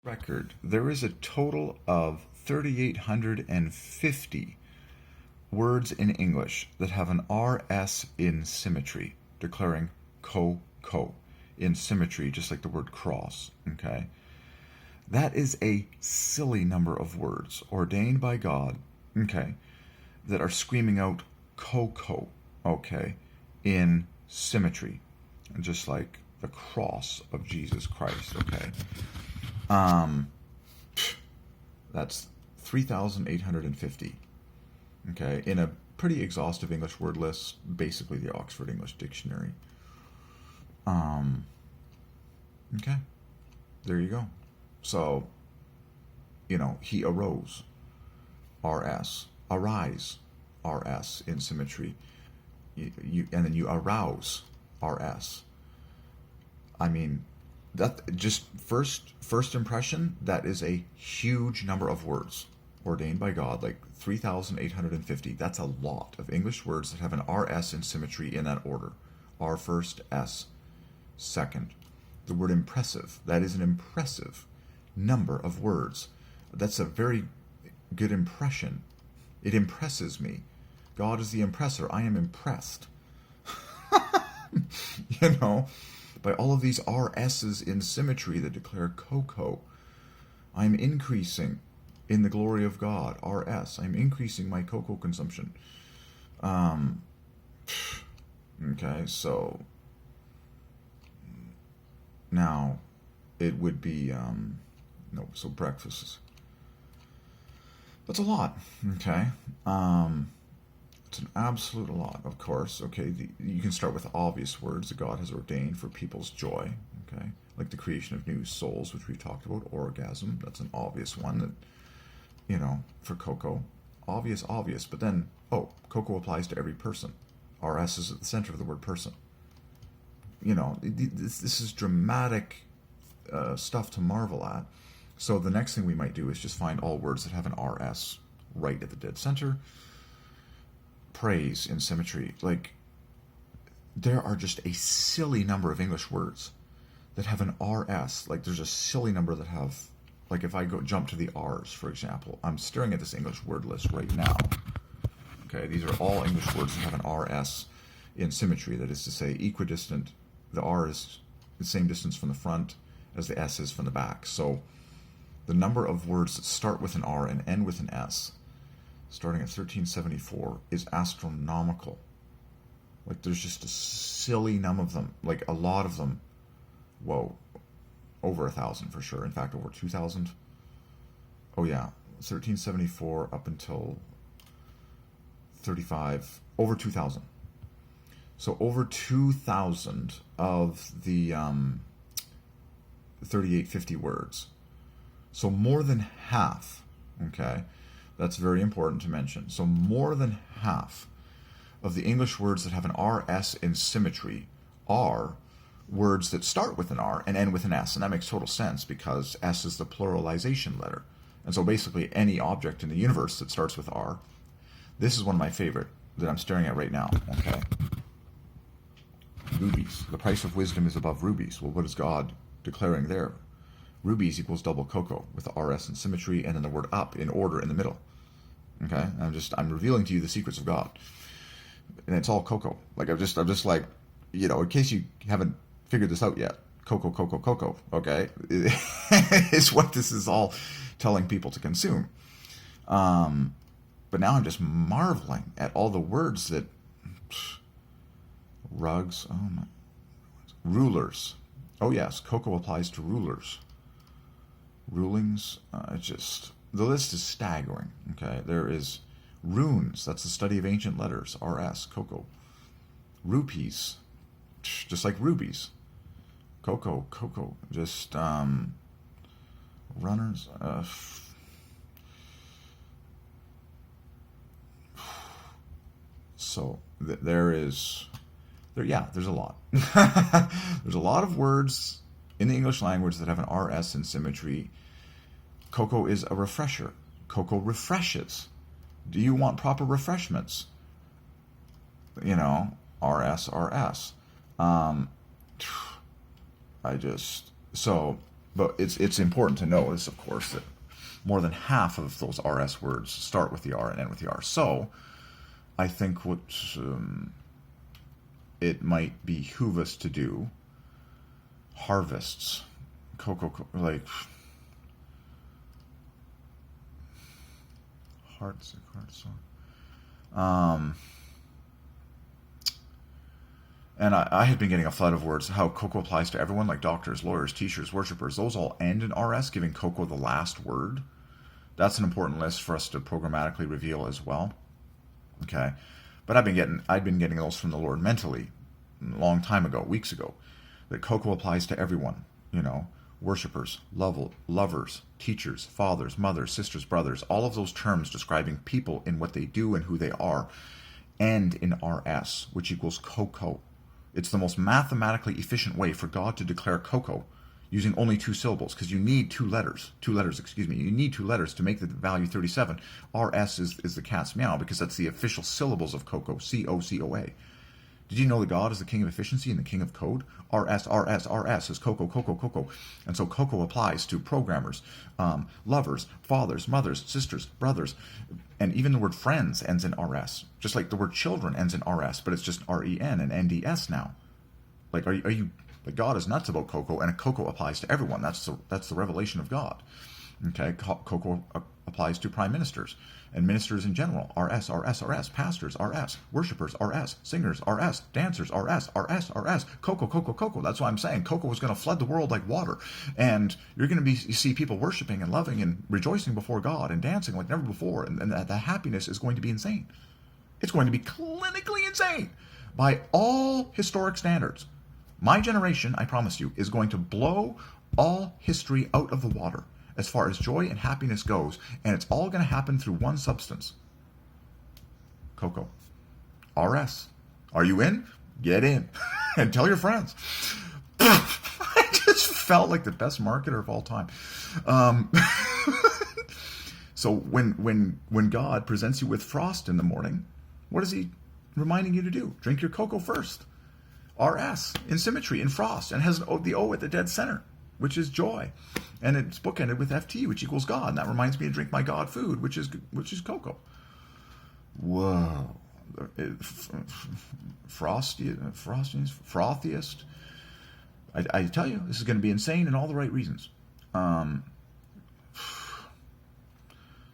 Record, there is a total of 3,850 words in English that have an RS in symmetry, declaring co in symmetry, just like the word cross. Okay? That is a silly number of words ordained by God, okay, that are screaming out co, okay, in symmetry, just like the cross of Jesus Christ, okay. That's 3,850. Okay, in a pretty exhaustive English word list, basically the Oxford English Dictionary. Okay, there you go. So, he arose, RS, arise, RS in symmetry, and then you arouse, RS. I mean, that just first impression, that is a huge number of words ordained by God, like 3,850. That's a lot of English words that have an RS in symmetry in that order. R first, S second. The word impressive, that is an impressive number of words. That's a very good impression. It impresses me. God is the impressor. I am impressed. you know, by all of these RS's in symmetry that declare cocoa. I'm increasing in the glory of God. RS. I'm increasing my cocoa consumption. Okay, so now it would be no. So breakfasts. That's a lot. Okay. It's an absolute lot, of course. Okay, you can start with obvious words that God has ordained for people's joy. Okay, like the creation of new souls, which we've talked about. Orgasm, that's an obvious one. That for cocoa, obvious. But then, cocoa applies to every person. RS is at the center of the word person. This is dramatic stuff to marvel at. So the next thing we might do is just find all words that have an RS right at the dead center. Praise in symmetry. Like, there are just a silly number of English words that have an RS. Like, there's a silly number that have, like, if I jump to the R's, for example, I'm staring at this English word list right now. Okay, these are all English words that have an RS in symmetry. That is to say, equidistant. The R is the same distance from the front as the S is from the back. So the number of words that start with an R and end with an S, starting at 1374, is astronomical. Like, there's just a silly number of them. Like, a lot of them. Whoa. Over 1,000 for sure. In fact, over 2,000. Oh, yeah. 1374 up until 35. Over 2,000. So over 2,000 of the 3,850 words. So more than half, okay, that's very important to mention. So more than half of the English words that have an RS in symmetry are words that start with an R and end with an S. And that makes total sense because S is the pluralization letter. And so basically any object in the universe that starts with R. This is one of my favorite that I'm staring at right now, okay? Rubies. The price of wisdom is above rubies. Well, what is God declaring there? Rubies equals double cocoa with the RS in symmetry and then the word up in order in the middle. Okay? I'm revealing to you the secrets of God. And it's all cocoa. Like, I'm just like, in case you haven't figured this out yet, cocoa, okay? is what this is all telling people to consume. But now I'm just marveling at all the words that rugs, oh my, rulers. Oh yes, cocoa applies to rulers. Rulings, the list is staggering. Okay, there is runes. That's the study of ancient letters. RS, cocoa. Rupees, just like rubies. Cocoa. Just runners. So there's a lot. There's a lot of words in the English language that have an RS in symmetry. Cocoa is a refresher. Cocoa refreshes. Do you want proper refreshments? RS. So But it's important to know is, of course, that more than half of those RS words start with the R and end with the R. So I think what it might behoove us to do, harvests, cocoa, like hearts, and I had been getting a flood of words, how cocoa applies to everyone, like doctors, lawyers, teachers, worshippers. Those all end in RS, giving cocoa the last word. That's an important list for us to programmatically reveal as well. Okay, but I'd been getting those from the Lord mentally, a long time ago, weeks ago, that cocoa applies to everyone. Worshippers, lovers, teachers, fathers, mothers, sisters, brothers. All of those terms describing people in what they do and who they are, end in RS, which equals cocoa. It's the most mathematically efficient way for God to declare cocoa using only 2 syllables, because you need 2 letters. You need 2 letters to make the value 37. RS is the cat's meow, because that's the official syllables of cocoa, C-O-C-O-A. Did you know that God is the king of efficiency and the king of code? RS is cocoa, cocoa, cocoa. And so cocoa applies to programmers, lovers, fathers, mothers, sisters, brothers, and even the word friends ends in RS. Just like the word children ends in RS, but it's just REN and NDS now. Like, are you like, God is nuts about cocoa, and cocoa applies to everyone. That's the revelation of God. Okay, cocoa applies to prime ministers and ministers in general. RS, pastors, RS, worshipers, RS, singers, RS, dancers, RS, cocoa, cocoa, cocoa. That's why I'm saying cocoa is going to flood the world like water, and you're going to see people worshiping and loving and rejoicing before God and dancing like never before, and the happiness is going to be insane. It's going to be clinically insane by all historic standards. My generation, I promise you, is going to blow all history out of the water as far as joy and happiness goes, and it's all going to happen through one substance. Cocoa. RS. Are you in? Get in. And tell your friends. I just felt like the best marketer of all time. So when God presents you with frost in the morning, what is he reminding you to do? Drink your cocoa first. RS, in symmetry, in frost, and has the O at the dead center, which is joy. And it's bookended with FT, which equals God. And that reminds me to drink my God food, which is cocoa. Whoa. Frothiest. I tell you, this is going to be insane in all the right reasons.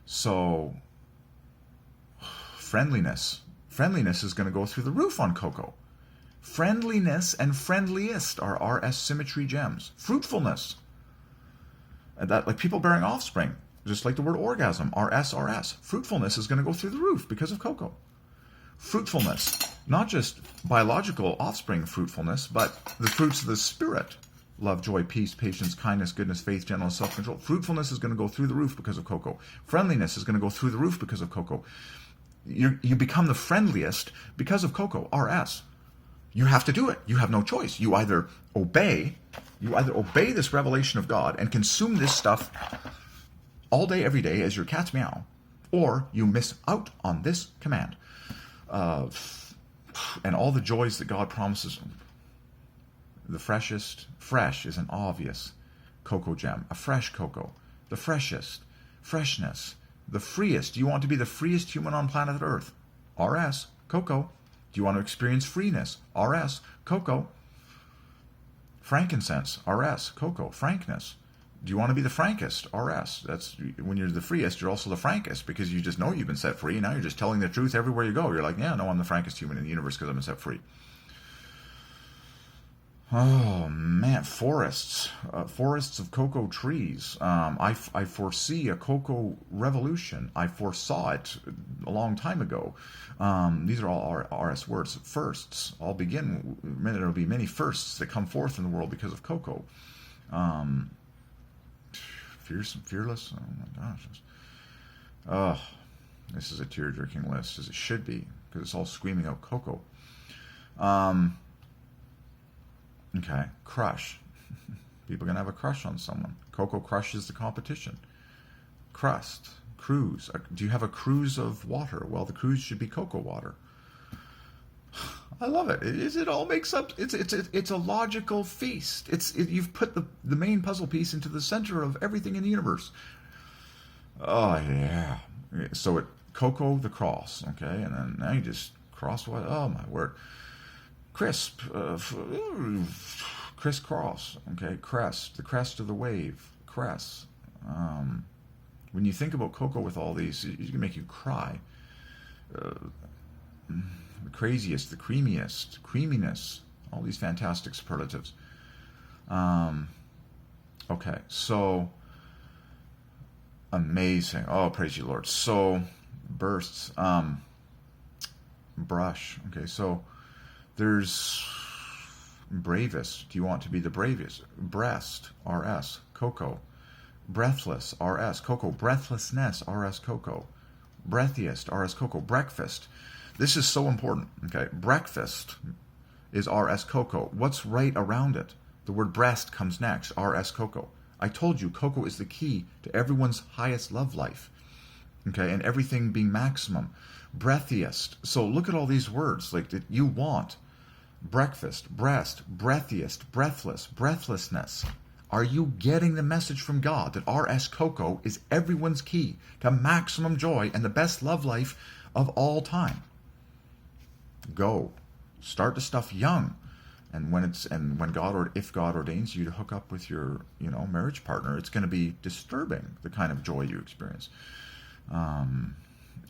So, friendliness. Friendliness is going to go through the roof on cocoa. Friendliness and friendliest are RS symmetry gems. Fruitfulness. And that, like people bearing offspring, just like the word orgasm, RS. Fruitfulness is going to go through the roof because of cocoa. Fruitfulness, not just biological offspring fruitfulness, but the fruits of the Spirit. Love, joy, peace, patience, kindness, goodness, faith, gentleness, self-control. Fruitfulness is going to go through the roof because of cocoa. Friendliness is going to go through the roof because of cocoa. You become the friendliest because of cocoa, RS. You have to do it. You have no choice. You either obey this revelation of God and consume this stuff all day, every day as your cat's meow, or you miss out on this command. And all the joys that God promises. The fresh is an obvious cocoa gem. A fresh cocoa. The freshest. Freshness. The freest. Do you want to be the freest human on planet Earth? RS. Cocoa. Do you want to experience freeness? RS, cocoa. Frankincense, RS, cocoa. Frankness. Do you want to be the frankest? RS. That's when you're the freest, you're also the frankest, because you just know you've been set free. Now you're just telling the truth everywhere you go. You're like, yeah, no, I'm the frankest human in the universe because I've been set free. Oh man, forests of cocoa trees. I foresee a cocoa revolution. I foresaw it a long time ago. These are all RS words. Firsts. There will be many firsts that come forth in the world because of cocoa. Fearsome, fearless. Oh my gosh. This is a tear-jerking list, as it should be, because it's all screaming out cocoa. Okay, crush. People are going to have a crush on someone. Cocoa crushes the competition. Crust, cruise. Do you have a cruise of water? Well, the cruise should be cocoa water. I love it. It all makes up. It's a logical feast. You've put the main puzzle piece into the center of everything in the universe. Oh yeah. So Coco the cross, okay, and then now you just cross what? Oh my word. Crisp, crisscross, okay, crest, the crest of the wave, crest. When you think about Coco with all these, it can make you cry. The craziest, the creamiest, creaminess, all these fantastic superlatives. Okay, so amazing. Oh, praise you, Lord. So bursts, brush. Okay, so there's bravest. Do you want to be the bravest? Breast, RS, Coco. Breathless, RS, Coco. Breathlessness, RS, Coco. Breathiest, RS, Coco. Breakfast. This is so important. Okay, breakfast is RS, Coco. What's right around it? The word breast comes next, RS, Coco. I told you, Coco is the key to everyone's highest love life. Okay, and everything being maximum. Breathiest. So look at all these words like that you want. Breakfast, breast, breathiest, breathless, breathlessness. Are you getting the message from God that RS Coco is everyone's key to maximum joy and the best love life of all time? Go. Start the stuff young. And when God, or if God ordains you to hook up with your, marriage partner, it's going to be disturbing the kind of joy you experience.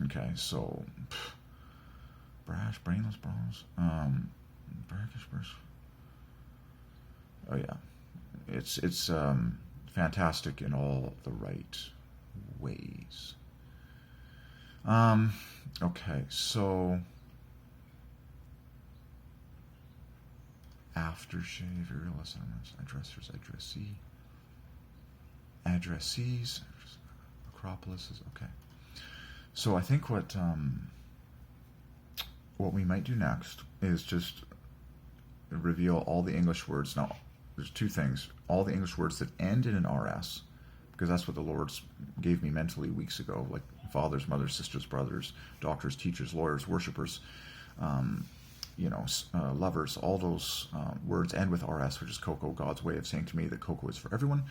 Okay, so brash, brainless brawls, brackish burst. Oh yeah, it's fantastic in all the right ways. Okay, so aftershave, virile sentiments, addressers, addressees, Acropolis is okay. So I think what we might do next is just reveal all the English words. Now, there's two things. All the English words that end in an RS, because that's what the Lord gave me mentally weeks ago, like fathers, mothers, sisters, brothers, doctors, teachers, lawyers, worshipers, lovers. All those words end with RS, which is Coco, God's way of saying to me that Coco is for everyone.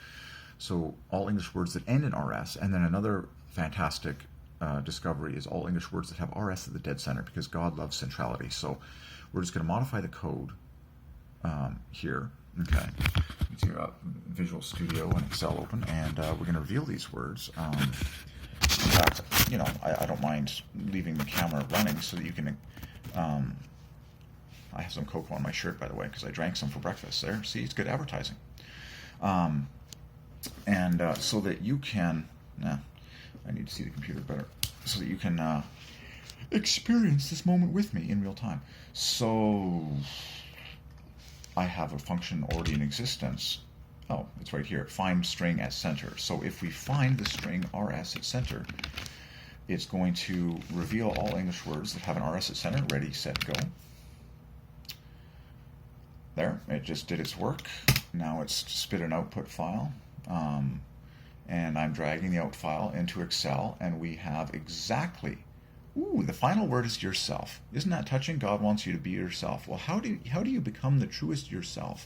So all English words that end in RS, and then another fantastic discovery is all English words that have RS at the dead center, because God loves centrality. So we're just going to modify the code here. Okay, it's your Visual Studio and Excel open, and we're going to reveal these words. In fact, I don't mind leaving the camera running so that you can. I have some cocoa on my shirt, by the way, because I drank some for breakfast. There, see, it's good advertising. And so that you can. I need to see the computer better, so that you can experience this moment with me in real time. So I have a function already in existence. Oh, it's right here. Find string at center. So if we find the string RS at center, it's going to reveal all English words that have an RS at center. Ready, set, go. There, it just did its work. Now it's spit an output file. And I'm dragging the out file into Excel, and we have exactly, the final word is yourself. Isn't that touching? God wants you to be yourself. Well, how do you become the truest yourself?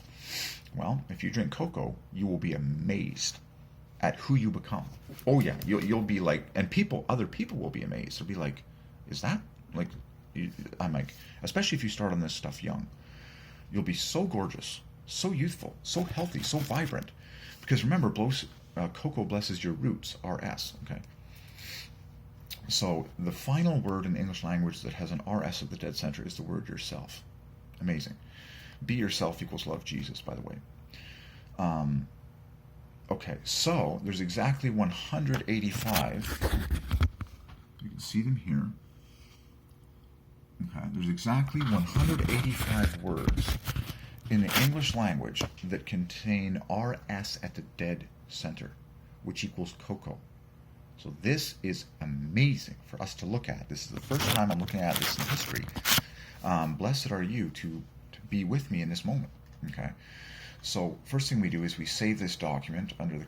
Well, if you drink cocoa, you will be amazed at who you become. Oh yeah, you'll be like, and other people will be amazed. They'll be like, is that like? I'm like, especially if you start on this stuff young, you'll be so gorgeous, so youthful, so healthy, so vibrant. Because remember, cocoa blesses your roots, RS, okay? So the final word in the English language that has an RS at the dead center is the word yourself. Amazing. Be yourself equals love Jesus, by the way. Okay, so there's exactly 185. You can see them here. Okay, there's exactly 185 words in the English language that contain RS at the dead center, which equals cocoa. So this is amazing for us to look at. This is the first time I'm looking at this in history. Blessed are you to be with me in this moment. Okay. So first thing we do is we save this document under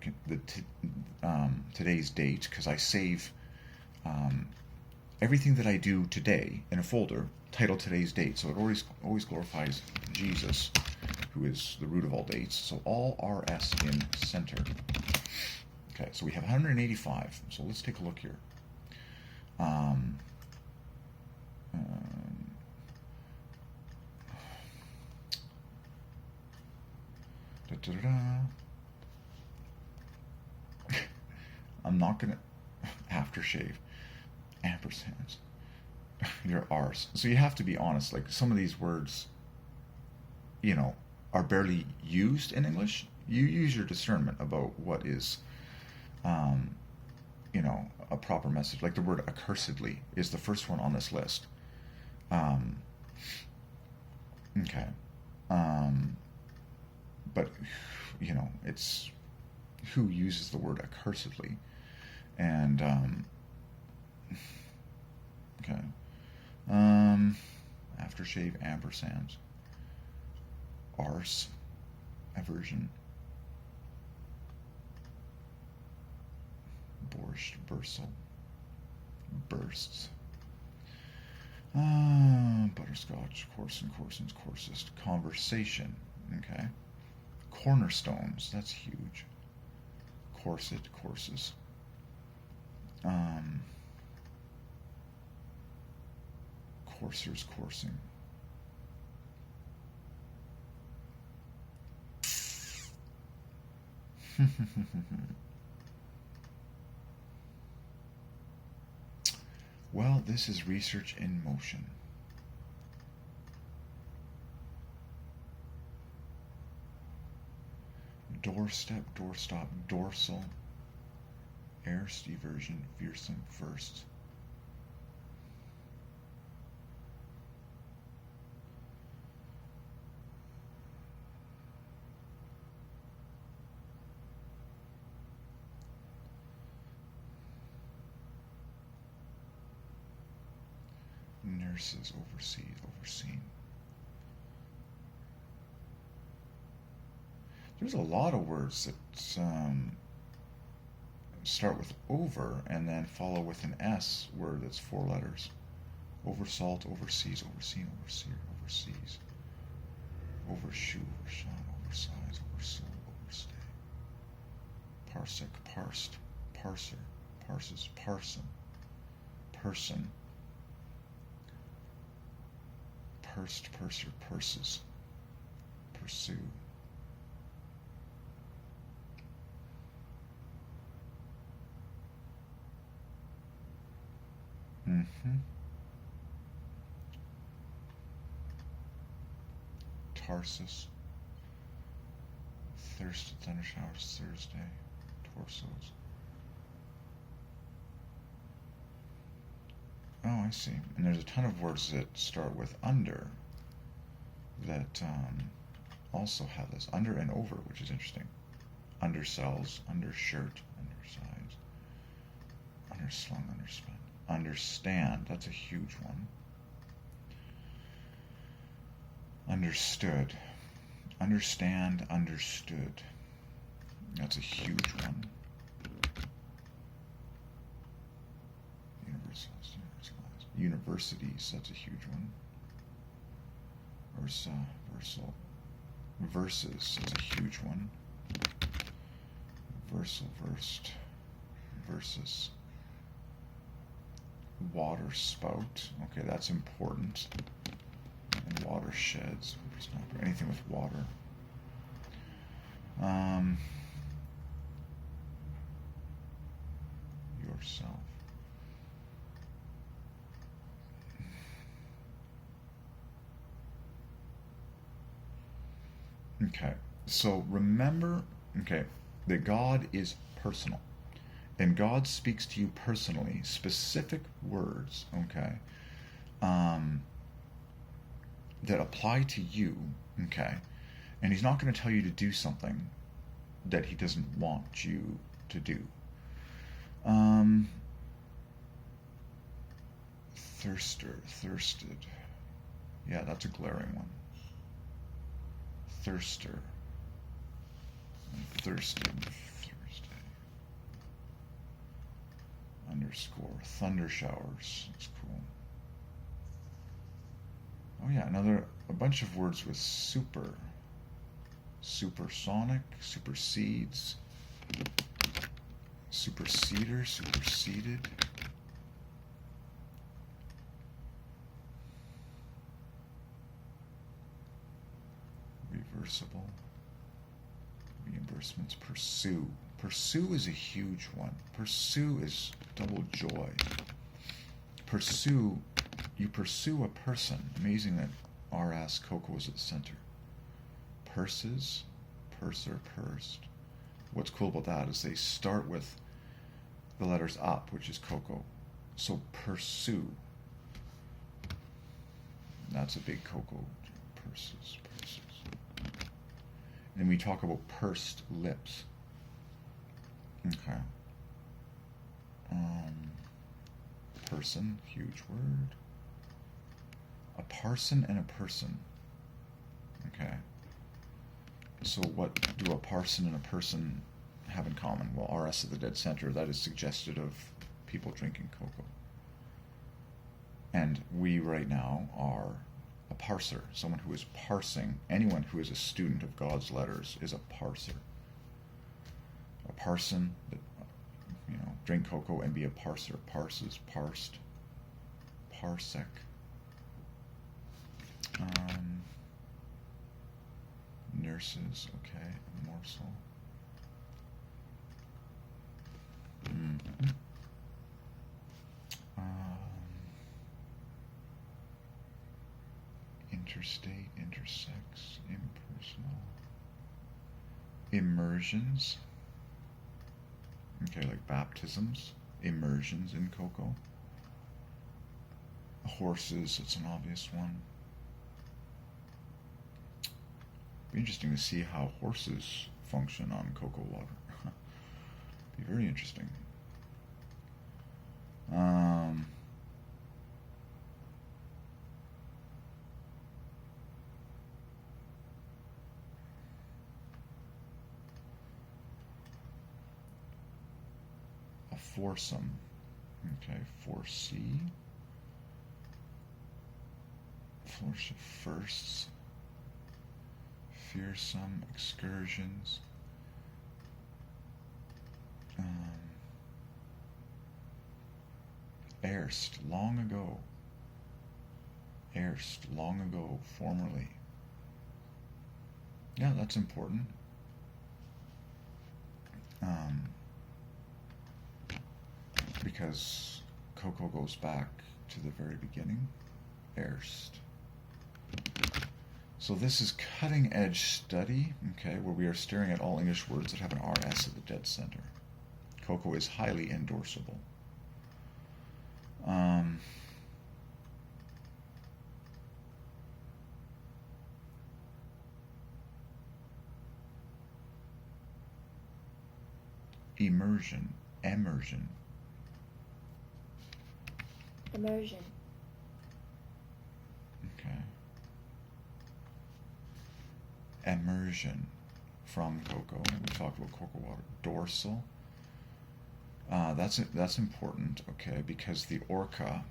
today's date, because I save everything that I do today in a folder title today's date. So it always glorifies Jesus, who is the root of all dates. So all RS in center. Okay, so we have 185. So let's take a look here. I'm not going to aftershave ampersands. Your R's. So you have to be honest. Like some of these words, are barely used in English. You use your discernment about what is, a proper message. Like the word accursedly is the first one on this list. Okay. But, it's who uses the word accursedly. And, okay. Aftershave ampersands. Arse. Aversion. Borscht. Bursel. Bursts. Butterscotch. Coarsen. Coarsens. Coarsest. Conversation. Okay. Cornerstones. That's huge. Corset. Courses. Coursers. Coursing. Well, this is research in motion. Doorstep, doorstop, dorsal, erst, eversion, fearsome, first. Nurses, overseas, overseen. There's a lot of words that start with over and then follow with an S word that's 4 letters. Oversalt, overseas, overseen, overseer, overseas. Overshoe, overshot, oversize, oversold, overstay. Parsec, parsed, parser, parses, parson, person. Pursed, purser, purses. Pursue. Tarsus. Thirst, thunder showers, Thursday. Torsos. Oh, I see. And there's a ton of words that start with under that also have this. Under and over, which is interesting. Undersells, undershirt, undersized, underslung, underspun. Understand, that's a huge one. Understood. Understand, understood. That's a huge one. Universities, that's a huge one. Versa, versal. Verses, that's a huge one. Versal, versed. Versus. Water spout. Okay, that's important. And watersheds. Anything with water. Yourself. Okay, so remember, that God is personal. And God speaks to you personally, specific words, that apply to you, and He's not going to tell you to do something that He doesn't want you to do. Thirster, thirsted. Yeah, that's a glaring one. Thirster. Thirsted. Thursday. Underscore. Thunder showers. That's cool. Oh yeah, a bunch of words with super. Supersonic, supersedes, superseder, superseded. Reversible. Reimbursements. Pursue. Pursue is a huge one. Pursue is double joy. Pursue, you pursue a person. Amazing that RS Coco is at the center. Purses, purser, pursed. What's cool about that is they start with the letters up, which is Coco. So pursue. That's a big Coco. Purses, purses. And we talk about pursed lips. Okay. Person, huge word. A parson and a person. Okay. So what do a parson and a person have in common? Well, RS at the dead center, that is suggested of people drinking cocoa. And we right now are a parser, someone who is parsing. Anyone who is a student of God's letters is a parser. A parson, drink cocoa and be a parser. Parses, parsed, parsec. Nurses, okay, morsel. Interstate, intersex, impersonal. Immersions. Okay, like baptisms, immersions in cocoa. Horses, it's an obvious one. Be interesting to see how horses function on cocoa water. Be very interesting. A foursome. Okay, foresee. Flourish of firsts. Fearsome, excursions. Erst, long ago. Erst, long ago, formerly. Yeah, that's important. Because cocoa goes back to the very beginning. Erst. So this is cutting edge study, okay, where we are staring at all English words that have an RS at the dead center. Cocoa is highly endorsable. Immersion, immersion. Immersion. Okay. Immersion from cocoa. We talked about cocoa water. Dorsal. That's important, okay, because the orca,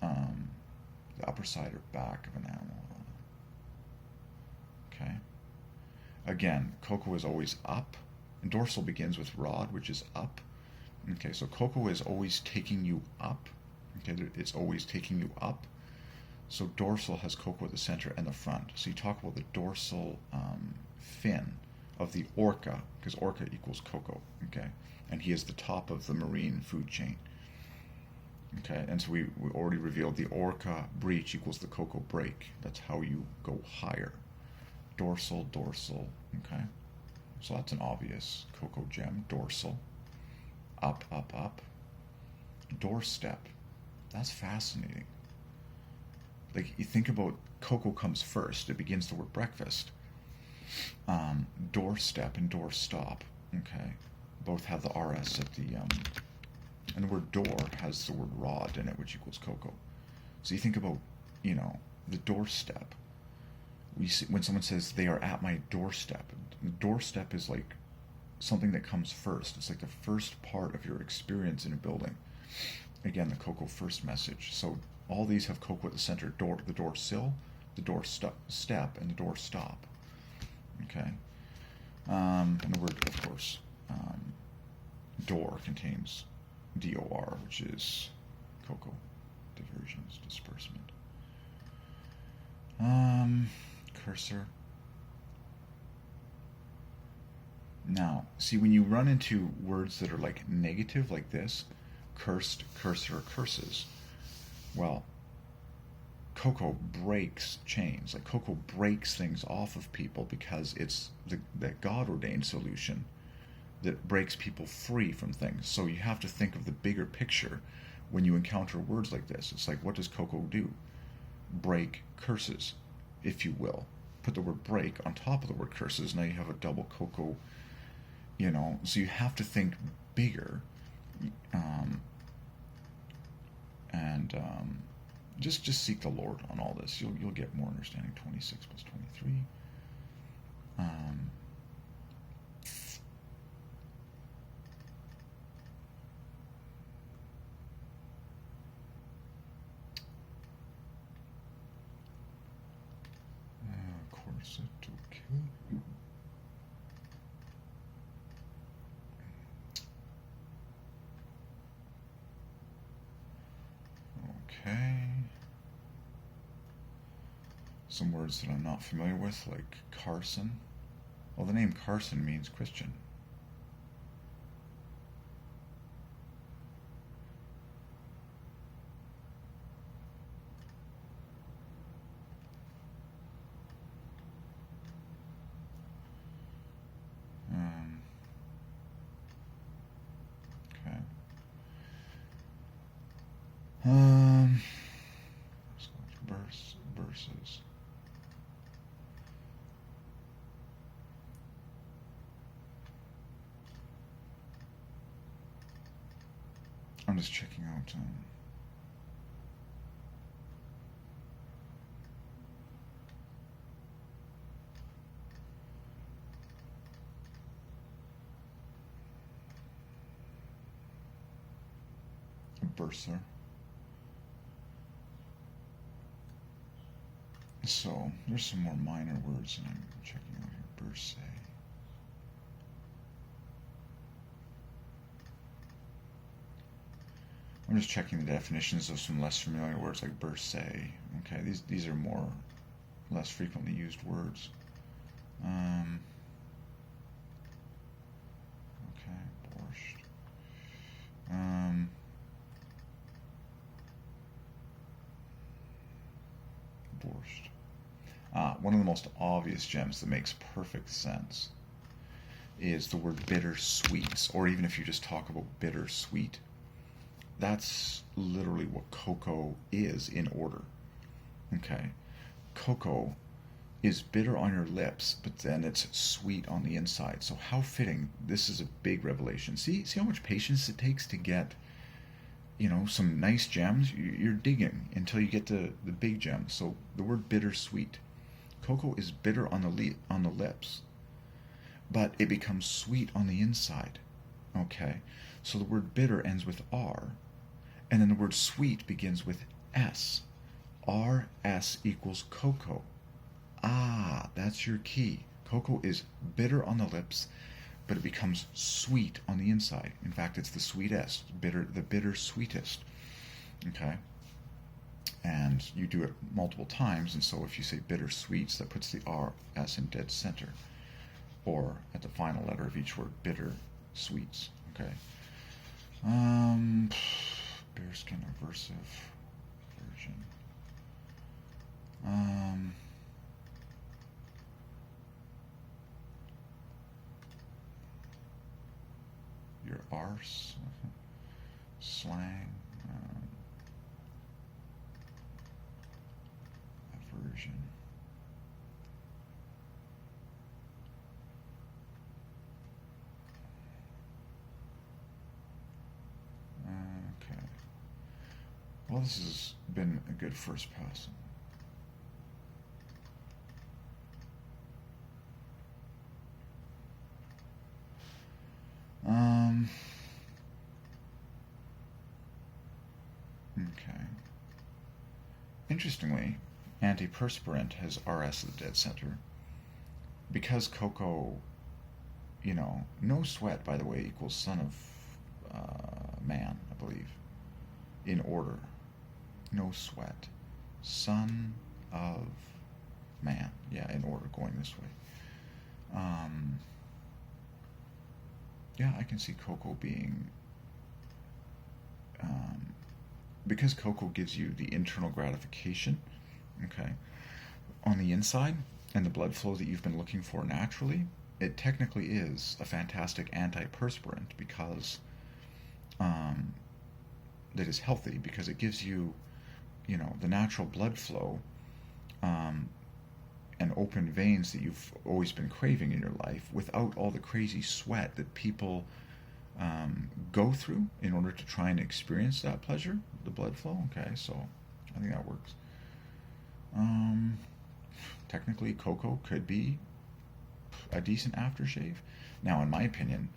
the upper side or back of an animal. Okay. Again, cocoa is always up. And dorsal begins with rod, which is up. Okay, so cocoa is always taking you up. Okay, it's always taking you up. So dorsal has cocoa at the center and the front. So you talk about the dorsal fin of the orca, because orca equals cocoa, okay? And he is the top of the marine food chain. Okay, and so we already revealed the orca breach equals the cocoa break. That's how you go higher. Dorsal, dorsal, okay? So that's an obvious cocoa gem, dorsal. Up, up, up. Doorstep. That's fascinating. Like, you think about cocoa comes first. It begins the word breakfast. Doorstep and doorstop, okay? Both have the RS at the, and the word door has the word rod in it, which equals cocoa. So you think about, the doorstep. We see, when someone says they are at my doorstep, the doorstep is like something that comes first. It's like the first part of your experience in a building. Again, the cocoa first message. So all these have cocoa at the center. Door, the door sill, the door step, and the door stop. Okay. And the word, of course, door contains DOR, which is cocoa, diversions, disbursement. Cursor. Now, see, when you run into words that are like negative, like this, cursed, cursor, curses, well, cocoa breaks chains. Like cocoa breaks things off of people because it's the God-ordained solution that breaks people free from things. So you have to think of the bigger picture when you encounter words like this. It's like, what does cocoa do? Break curses, if you will. Put the word break on top of the word curses. Now you have a double cocoa, so you have to think bigger. And just seek the Lord on all this. You'll get more understanding. 26 plus 23. Corset, okay. Okay. Some words that I'm not familiar with, like Carson. Well, the name Carson means Christian. Okay. Verses. I'm just checking out. Burser. So there's some more minor words that I'm checking out here. Burse. I'm just checking the definitions of some less familiar words like burse. Okay, these are more less frequently used words. Okay, borscht. Borscht. One of the most obvious gems that makes perfect sense is the word bittersweets, or even if you just talk about bittersweet, that's literally what cocoa is in order. Okay, cocoa is bitter on your lips, but then it's sweet on the inside. So how fitting. This is a big revelation. See how much patience it takes to get some nice gems. You're digging until you get the big gems. So the word bittersweet. Cocoa is bitter on the lips, but it becomes sweet on the inside. Okay, so the word bitter ends with R, and then the word sweet begins with S. RS equals cocoa. That's your key. Cocoa is bitter on the lips, but it becomes sweet on the inside. In fact, it's the sweetest, the bitter sweetest. Okay? And you do it multiple times, and so if you say bitter sweets, that puts the RS in dead center, or at the final letter of each word, bitter sweets. Okay? Bearskin, aversive version. Your arse, slang, aversion. Okay. Well, this has been a good first pass. Okay. Interestingly, antiperspirant has RS at the dead center. Because cocoa, no sweat, by the way, equals son of man, I believe, in order. No sweat. Son of man. Yeah, in order, going this way. Yeah, I can see cocoa being... because cocoa gives you the internal gratification, okay, on the inside, and the blood flow that you've been looking for naturally, it technically is a fantastic antiperspirant because that is healthy, because it gives you, the natural blood flow and open veins that you've always been craving in your life without all the crazy sweat that people go through in order to try and experience that pleasure, the blood flow. Okay, so I think that works. Technically, cocoa could be a decent aftershave. Now, in my opinion,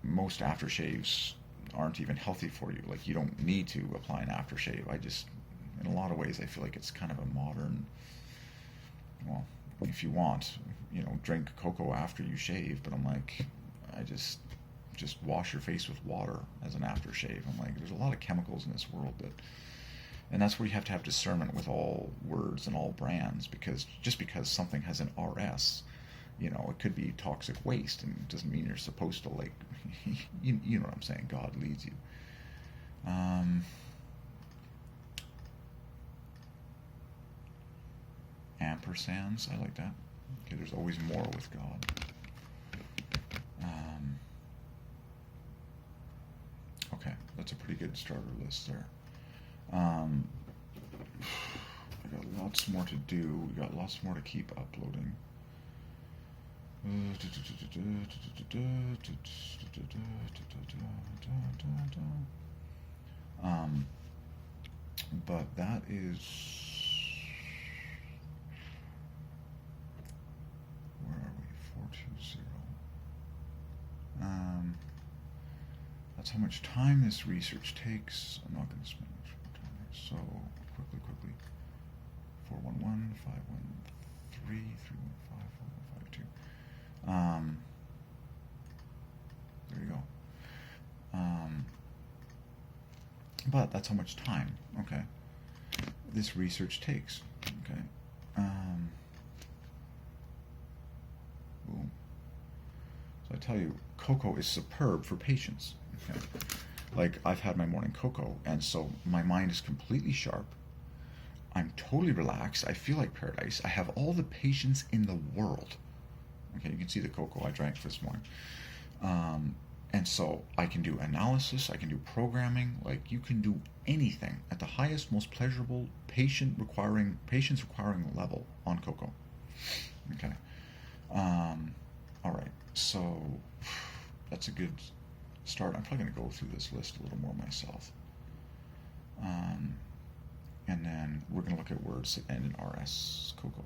most aftershaves aren't even healthy for you. Like, you don't need to apply an aftershave. In a lot of ways, I feel like it's kind of a modern, well, if you want, drink cocoa after you shave, but I'm like, I just wash your face with water as an aftershave. I'm like, there's a lot of chemicals in this world and that's where you have to have discernment with all words and all brands, because just because something has an RS, it could be toxic waste, and it doesn't mean you're supposed to, like, you know what I'm saying, God leads you. Ampersands, I like that. Okay, there's always more with God. Okay, that's a pretty good starter list there. I got lots more to do. We got lots more to keep uploading. But that is... Where are we? 420. That's how much time this research takes. I'm not going to spend much more time here. So, quickly. 411, 513, 315, 4152. There you go. But that's how much time, okay, this research takes, okay. Boom. So I tell you, cocoa is superb for patience. Okay. Like, I've had my morning cocoa, and so my mind is completely sharp. I'm totally relaxed. I feel like paradise. I have all the patience in the world. Okay, you can see the cocoa I drank this morning. And so I can do analysis, I can do programming, like, you can do anything at the highest, most pleasurable, patience requiring level on cocoa. Okay. All right, so that's a good start. I'm probably going to go through this list a little more myself. And then we're going to look at words that end in RS, cocoa.